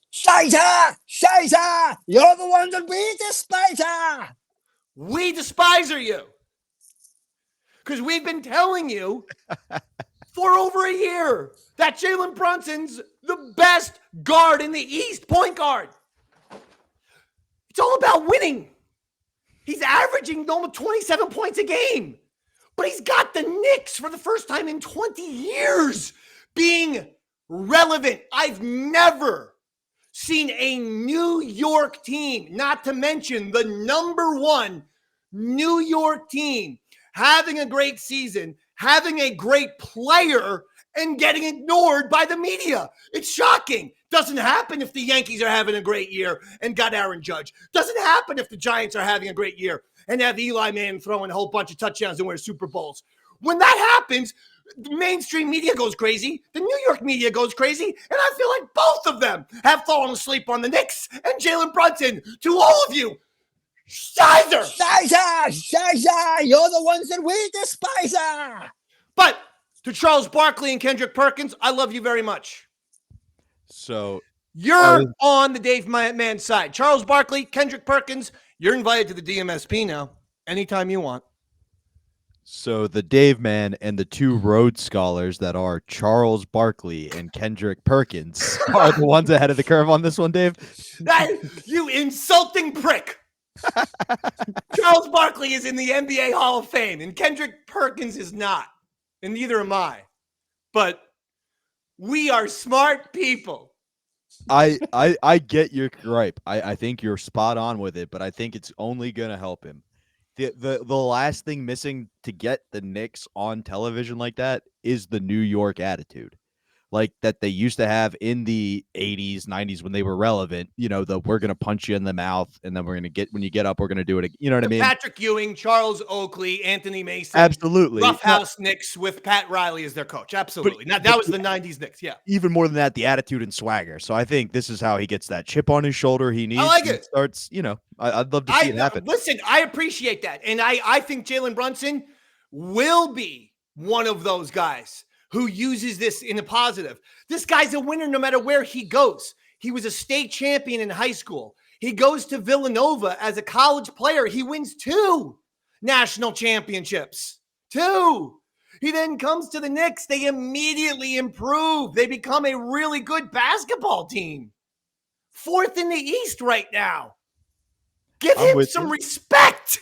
Sizer! Sizer! You're the one that we despise! We despiser you. Because we've been telling you for over a year that Jalen Brunson's the best guard in the East, point guard. It's all about winning. He's averaging almost 27 points a game. But he's got the Knicks for the first time in 20 years being relevant. I've never seen a New York team, not to mention the number 1 New York team, having a great season, having a great player, and getting ignored by the media. It's shocking. Doesn't happen if the Yankees are having a great year and got Aaron Judge. Doesn't happen if the Giants are having a great year and have Eli Manning throwing a whole bunch of touchdowns and win Super Bowls. When that happens, the mainstream media goes crazy. The New York media goes crazy. And I feel like both of them have fallen asleep on the Knicks and Jalen Brunson. To all of you, Sizer! Sizer! Sizer! You're the ones that we despise! But to Charles Barkley and Kendrick Perkins, I love you very much. So You're on the Dave Man's side. Charles Barkley, Kendrick Perkins, you're invited to the DMSP now. Anytime you want. So the Dave Man and the two Rhodes Scholars that are Charles Barkley and Kendrick Perkins are the ones ahead of the curve on this one, Dave. You insulting prick. Charles Barkley is in the NBA Hall of Fame, and Kendrick Perkins is not, and neither am I. But we are smart people. I get your gripe. I think you're spot on with it, but I think it's only going to help him. The last thing missing to get the Knicks on television like that is the New York attitude. Like that they used to have in the 80s, 90s when they were relevant, we're going to punch you in the mouth and then when you get up, we're going to do it. You know what I mean? Patrick Ewing, Charles Oakley, Anthony Mason. Absolutely. Roughhouse Knicks with Pat Riley as their coach. Absolutely. That was the 90s Knicks. Yeah. Even more than that, the attitude and swagger. So I think this is how he gets that chip on his shoulder he needs. I like it. Starts, I'd love to see it happen. Listen, I appreciate that. And I think Jalen Brunson will be one of those guys who uses this in a positive. This guy's a winner no matter where he goes. He was a state champion in high school. He goes to Villanova as a college player. He wins 2 national championships. 2. He then comes to the Knicks. They immediately improve. They become a really good basketball team. 4th in the East right now. Give him some respect.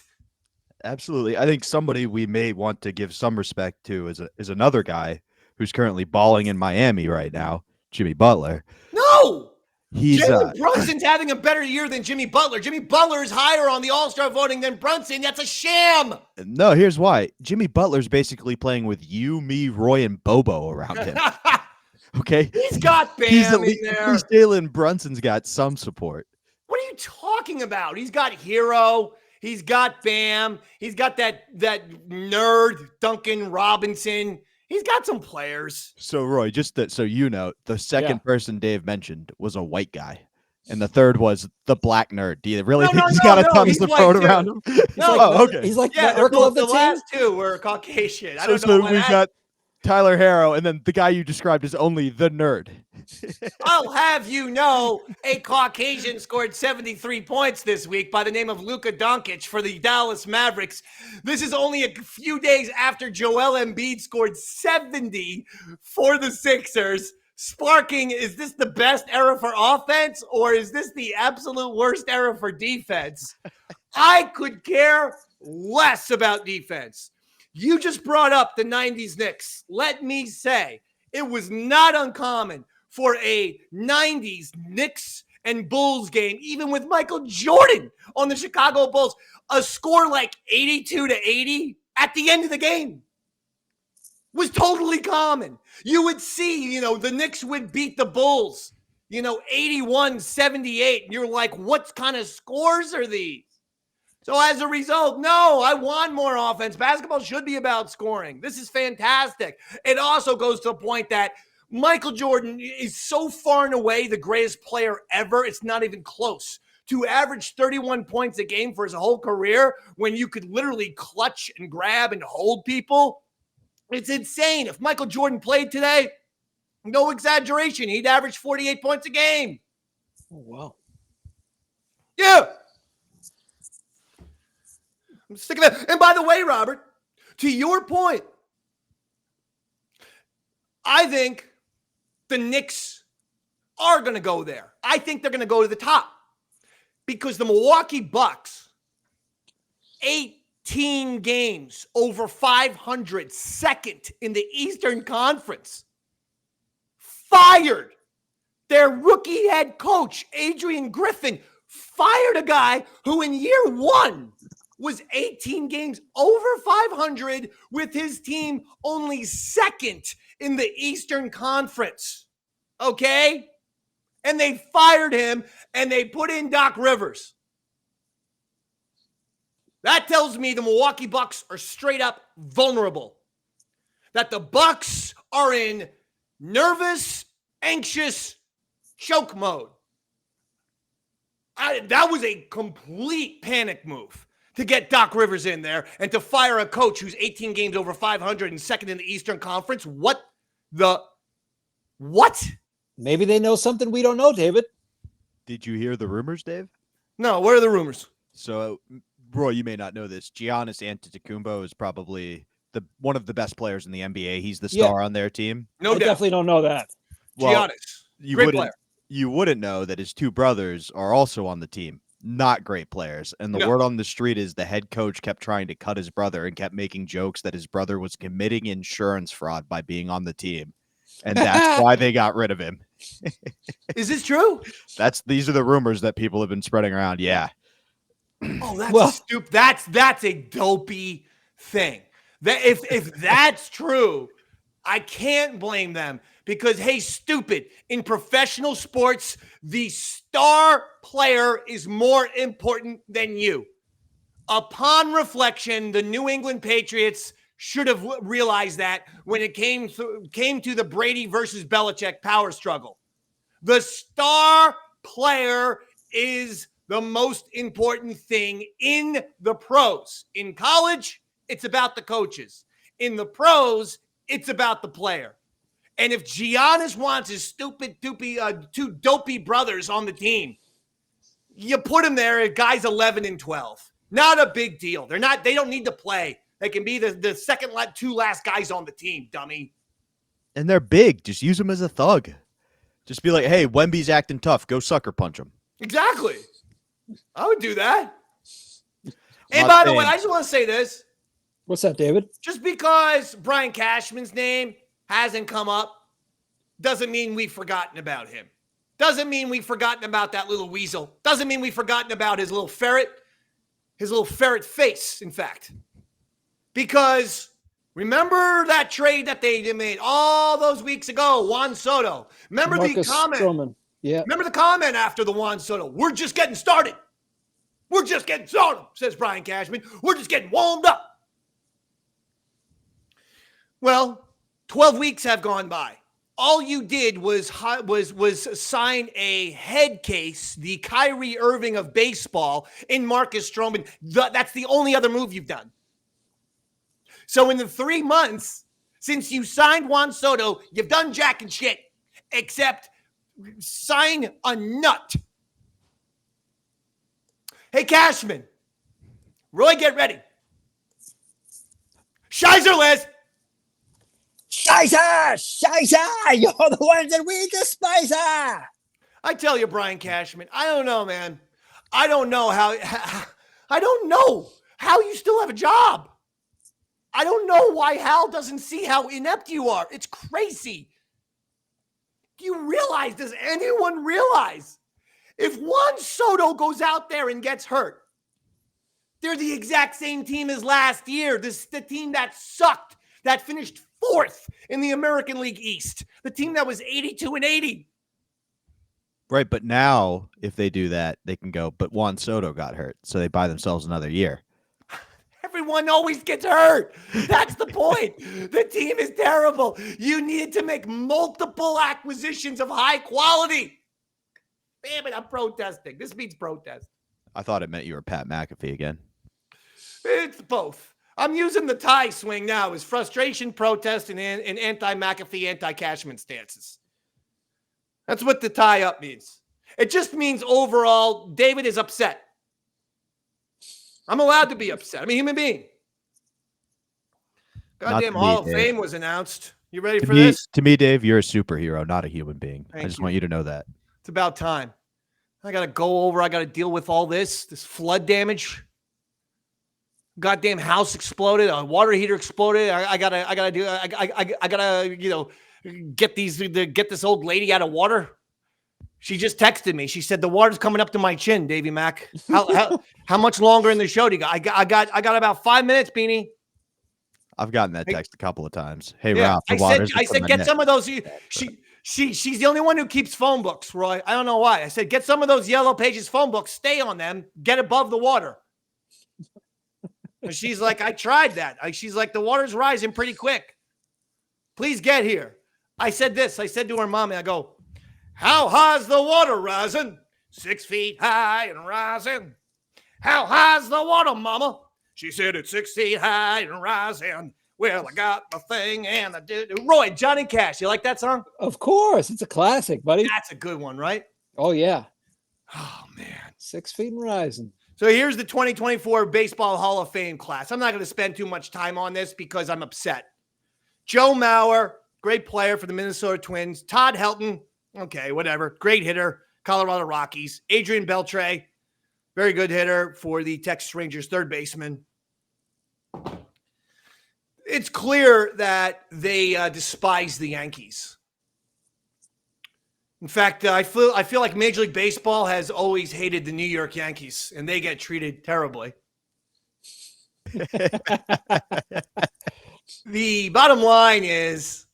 Absolutely. I think somebody we may want to give some respect to is another guy who's currently balling in Miami right now, Jimmy Butler. No! Jalen Brunson's having a better year than Jimmy Butler. Jimmy Butler is higher on the All-Star voting than Brunson. That's a sham. No, here's why. Jimmy Butler's basically playing with you, me, Roy, and Bobo around him. Okay? He's got Bam in there. At least Jalen Brunson's got some support. What are you talking about? He's got Hero. He's got Bam. He's got that nerd Duncan Robinson. He's got some players. So, Roy, just so you know, the second person Dave mentioned was a white guy, and the third was the black nerd. Do you really think he's got a ton of support around him? Okay. He's like the Urkel of the team. Last 2 were Caucasian. I don't know. So we've got Tyler Harrow, and then the guy you described is only the nerd. I'll have you know, a Caucasian scored 73 points this week by the name of Luka Doncic for the Dallas Mavericks. This is only a few days after Joel Embiid scored 70 for the Sixers. Sparking, is this the best era for offense, or is this the absolute worst era for defense? I could care less about defense. You just brought up the 90s Knicks. Let me say, it was not uncommon for a 90s Knicks and Bulls game, even with Michael Jordan on the Chicago Bulls, a score like 82-80 at the end of the game was totally common. You would see, the Knicks would beat the Bulls, 81-78. And you're like, what kind of scores are these? So as a result, no, I want more offense. Basketball should be about scoring. This is fantastic. It also goes to the point that Michael Jordan is so far and away the greatest player ever. It's not even close. To average 31 points a game for his whole career when you could literally clutch and grab and hold people, it's insane. If Michael Jordan played today, no exaggeration, he'd average 48 points a game. Oh, wow. Yeah. I'm sick of it. And by the way, Robert, to your point, I think the Knicks are going to go there. I think they're going to go to the top because the Milwaukee Bucks, 18 games over 500, second in the Eastern Conference, fired their rookie head coach, Adrian Griffin, fired a guy who in year 1 was 18 games over 500 with his team only second in the Eastern Conference. Okay? And they fired him and they put in Doc Rivers. That tells me the Milwaukee Bucks are straight up vulnerable. That the Bucks are in nervous, anxious choke mode. That was a complete panic move to get Doc Rivers in there and to fire a coach who's 18 games over 500 and second in the Eastern Conference. What? Maybe they know something we don't know, David. Did you hear the rumors, Dave? No, what are the rumors? So, Roy, you may not know this. Giannis Antetokounmpo is probably one of the best players in the NBA. He's the star on their team. No doubt. Definitely don't know that. Well, Giannis, great player. You wouldn't know that his two brothers are also on the team. Not great players. And the word on the street is the head coach kept trying to cut his brother and kept making jokes that his brother was committing insurance fraud by being on the team. And that's why they got rid of him. Is this true? These are the rumors that people have been spreading around. Yeah. Oh, that's stupid. That's a dopey thing. That if that's true, I can't blame them because, hey, stupid. In professional sports, the star player is more important than you. Upon reflection, the New England Patriots should have realized that when it came to the Brady versus Belichick power struggle. The star player is the most important thing in the pros. In college, it's about the coaches. In the pros, it's about the player. And if Giannis wants his two dopey brothers on the team, you put him there at guys 11 and 12. Not a big deal. They don't need to play. They can be the second two last guys on the team, dummy. And they're big. Just use them as a thug. Just be like, hey, Wemby's acting tough. Go sucker punch him. Exactly. I would do that. And by the way, I just want to say this. What's that, David? Just because Brian Cashman's name hasn't come up doesn't mean we've forgotten about him. Doesn't mean we've forgotten about that little weasel. Doesn't mean we've forgotten about his little ferret face, in fact. Because remember that trade that they made all those weeks ago, Juan Soto. Remember Marcus the comment? Stroman. Yeah. Remember the comment after the Juan Soto? We're just getting started. We're just getting started, says Brian Cashman. We're just getting warmed up. Well, 12 weeks have gone by. All you did was sign a head case, the Kyrie Irving of baseball, in Marcus Stroman. That's the only other move you've done. So in the 3 months since you signed Juan Soto, you've done jack and shit except sign a nut. Hey, Cashman. Roy, get ready. Shizer, Liz. Shizer. You're the ones that we despise. I tell you, Brian Cashman, I don't know, man. I don't know how you still have a job. I don't know why Hal doesn't see how inept you are. It's crazy. Does anyone realize if Juan Soto goes out there and gets hurt, they're the exact same team as last year. The team that sucked, that finished 4th in the American League East. The team that was 82-80. Right, but now if they do that, they can go, but Juan Soto got hurt, so they buy themselves another year. Everyone always gets hurt. That's the point. The team is terrible. You need to make multiple acquisitions of high quality. Damn it, I'm protesting. This means protest. I thought it meant you were Pat McAfee again. It's both. I'm using the tie swing now as frustration, protest, and anti-McAfee, anti-Cashman stances. That's what the tie up means. It just means overall, David is upset. I'm allowed to be upset. I'm a human being. Goddamn Hall of Fame was announced. You ready for this? To me, Dave, you're a superhero, not a human being. I just want you to know that. It's about time. I got to deal with all this flood damage. Goddamn house exploded. A water heater exploded. I gotta get this old lady out of water. She just texted me. She said the water's coming up to my chin, Davey Mac. How much longer in the show do you got? I got about 5 minutes, Beanie. I've gotten that text a couple of times. Hey, Ralph, I said get some of those. She's the only one who keeps phone books, Roy. I don't know why. I said get some of those Yellow Pages phone books. Stay on them. Get above the water. And she's like, I tried that. She's like, the water's rising pretty quick. Please get here. I said this. I said to her mommy, I go, how high's the water rising? 6 feet high and rising. How high's the water, mama? She said it's 6 feet high and rising. Well, I got the thing and I did. Roy, Johnny Cash. You like that song? Of course. It's a classic, buddy. That's a good one, right? Oh, yeah. Oh, man. 6 feet and rising. So here's the 2024 Baseball Hall of Fame class. I'm not going to spend too much time on this because I'm upset. Joe Mauer, great player for the Minnesota Twins. Todd Helton, okay, whatever. Great hitter, Colorado Rockies. Adrian Beltre, very good hitter for the Texas Rangers, third baseman. It's clear that they despise the Yankees. In fact, I feel like Major League Baseball has always hated the New York Yankees, and they get treated terribly. The bottom line is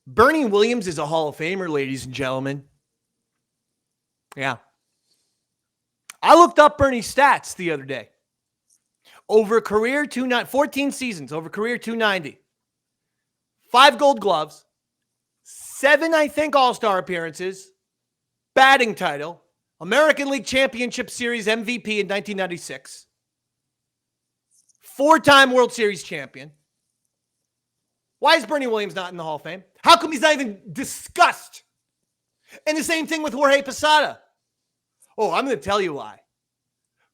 Bernie Williams is a Hall of Famer, ladies and gentlemen. Yeah. I looked up Bernie's stats the other day. Over career 14 seasons, over career 290. 5 Gold Gloves. 7, I think, All-Star appearances. Batting title. American League Championship Series MVP in 1996. 4-time World Series champion. Why is Bernie Williams not in the Hall of Fame? How come he's not even discussed? And the same thing with Jorge Posada. Oh, I'm going to tell you why.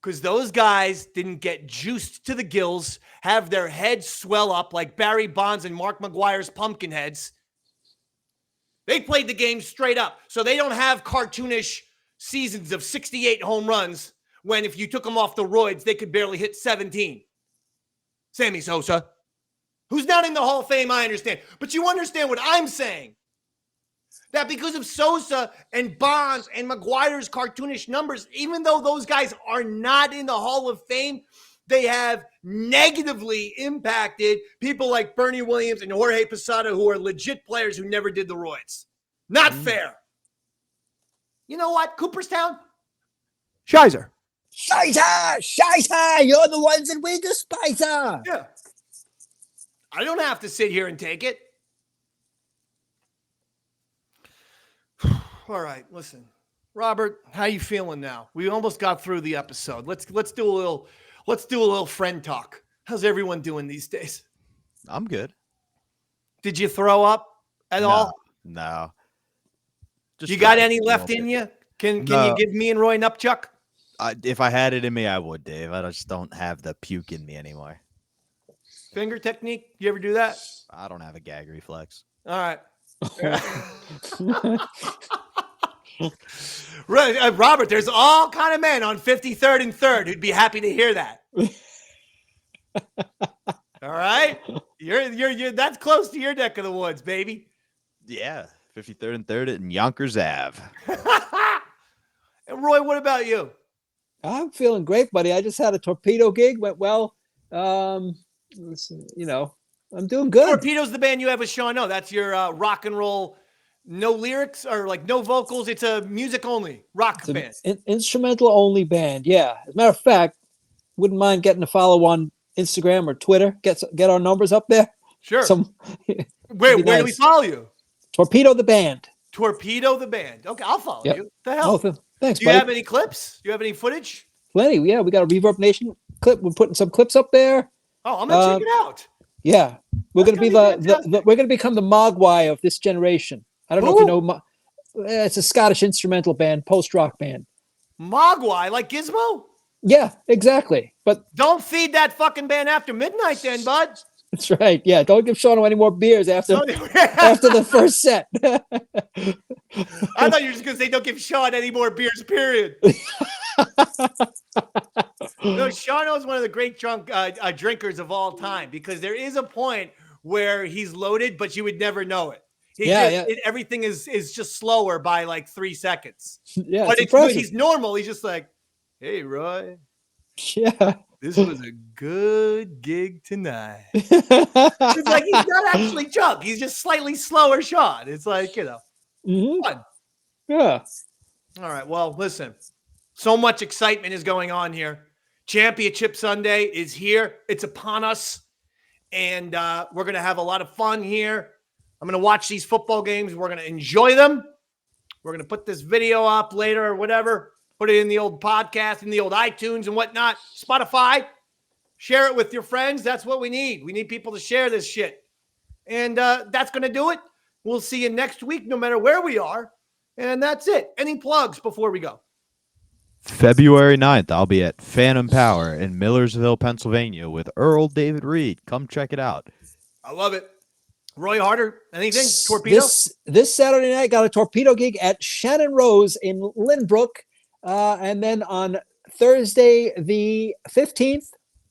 Because those guys didn't get juiced to the gills, have their heads swell up like Barry Bonds and Mark McGuire's pumpkin heads. They played the game straight up. So they don't have cartoonish seasons of 68 home runs when if you took them off the roids, they could barely hit 17. Sammy Sosa. Who's not in the Hall of Fame, I understand. But you understand what I'm saying. That because of Sosa and Bonds and McGuire's cartoonish numbers, even though those guys are not in the Hall of Fame, they have negatively impacted people like Bernie Williams and Jorge Posada, who are legit players who never did the roids. Not fair. You know what? Cooperstown? Shizer. Shizer! You're the ones that we despise. Yeah. I don't have to sit here and take it. All right, listen. Robert, how you feeling now? We almost got through the episode. Let's do a little friend talk. How's everyone doing these days? I'm good. Did you throw up at all? No. Just you got any left in you? Can you give me and Roy Nupchuck? If I had it in me, I would, Dave. I just don't have the puke in me anymore. Finger technique? You ever do that? I don't have a gag reflex. All right. Robert, there's all kind of men on 53rd and 3rd who'd be happy to hear that. All right? You're that's close to your neck of the woods, baby. Yeah, 53rd and 3rd in Yonkers Ave. And Roy, what about you? I'm feeling great, buddy. I just had a torpedo gig. Went well. I'm doing good. Torpedo's the band you have with Sean O. That's your rock and roll, no lyrics or like no vocals. It's a music only rock band. Instrumental only band. Yeah. As a matter of fact, wouldn't mind getting a follow on Instagram or Twitter. Get our numbers up there. Sure. Where do we follow you? Torpedo the band. Torpedo the band. Okay, I'll follow you. The hell? Oh, thanks, Do you have any clips? Do you have any footage? Plenty. Yeah, we got a Reverb Nation clip. We're putting some clips up there. Oh, I'm gonna check it out. Yeah, we're gonna be we're gonna become the Mogwai of this generation. I don't know if you know. It's a Scottish instrumental band, post rock band. Mogwai, like Gizmo? Yeah, exactly. But don't feed that fucking band after midnight, then, bud. That's right. Yeah, don't give Sean any more beers after the first set. I thought you were just gonna say don't give Sean any more beers. Period. No, Sean is one of the great drinkers of all time because there is a point where he's loaded, but you would never know it. Everything is just slower by like 3 seconds. Yeah, but he's normal. He's just like, hey, Roy. Yeah. This was a good gig tonight. It's like he's not actually drunk. He's just slightly slower Sean. It's like, fun. Yeah. All right. Well, listen. So much excitement is going on here. Championship Sunday is here. It's upon us. And we're going to have a lot of fun here. I'm going to watch these football games. We're going to enjoy them. We're going to put this video up later or whatever. Put it in the old podcast, in the old iTunes and whatnot. Spotify. Share it with your friends. That's what we need. We need people to share this shit. And that's going to do it. We'll see you next week, no matter where we are. And that's it. Any plugs before we go? February 9th, I'll be at Phantom Power in Millersville, Pennsylvania with Earl David Reed. Come check it out. I love it. Roy Harder, anything? Torpedo? This Saturday night, got a torpedo gig at Shannon Rose in Lynbrook. And then on Thursday, the 15th,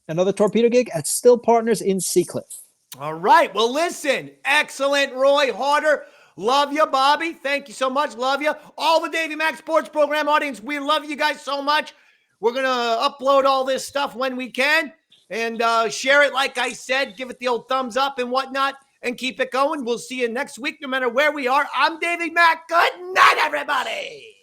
another torpedo gig at Still Partners in Seacliff. All right. Well, listen, excellent, Roy Harder. Love you, Bobby. Thank you so much. Love you. All the Davey Mac Sports Program audience, we love you guys so much. We're going to upload all this stuff when we can and share it, like I said. Give it the old thumbs up and whatnot and keep it going. We'll see you next week, no matter where we are. I'm Davey Mac. Good night, everybody.